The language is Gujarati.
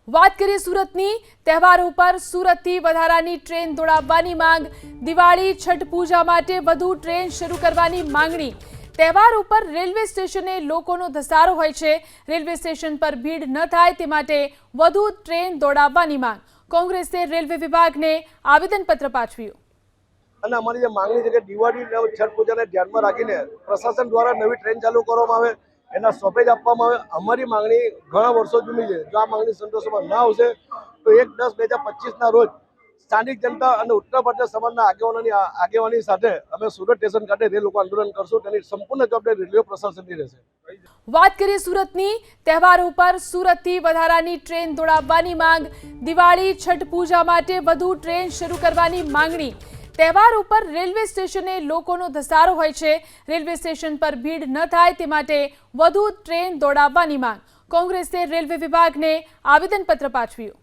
વાત કરીએ સુરતની તહેવારો પર સુરતથી વધારાની ટ્રેન દોડાવવાની માંગ। દિવાળી છઠ પૂજા માટે વધુ ટ્રેન શરૂ કરવાની માંગણી। તહેવાર ઉપર રેલવે સ્ટેશને લોકોનો ધસારો હોય છે। રેલવે સ્ટેશન પર ભીડ ન થાય તે માટે વધુ ટ્રેન દોડાવવાની માંગ। કોંગ્રેસે રેલવે વિભાગને આવેદનપત્ર પાઠવ્યું। અને અમારી જે માંગણી છે કે દિવાળી અને છઠ પૂજાને ધ્યાનમાં રાખીને પ્રશાસન દ્વારા નવી ટ્રેન ચાલુ કરવામાં આવે, એના સ્ટોપેજ આપવામાં આવે। અમારી માંગણી ઘણા વર્ષો જૂની છે। જો આ માંગણી સંતોષવામાં ના આવશે તો 1/10/2025 રોજ સ્થાનિક જનતા અને ઉત્તર પ્રદેશ સમાજના આગેવાની સાથે અમે સુરત સ્ટેશન ખાતે રેલ રોકો આંદોલન કરશું। તેની સંપૂર્ણ જવાબદારી રેલવે પ્રશાસનની રહેશે। વાત કરીએ સુરતની તહેવારો પર સુરતથી વધારાની ટ્રેન દોડાવવાની માંગ। દિવાળી છઠ પૂજા માટે વધુ ટ્રેન શરૂ કરવાની માંગણી। તહેવાર ઉપર રેલવે સ્ટેશને લોકોનો ધસારો હોય છે। રેલવે સ્ટેશન પર ભીડ ન થાય તે માટે વધુ ટ્રેન દોડાવવાની માંગ। કોંગ્રેસે રેલવે વિભાગને આવેદનપત્ર પાઠવ્યું।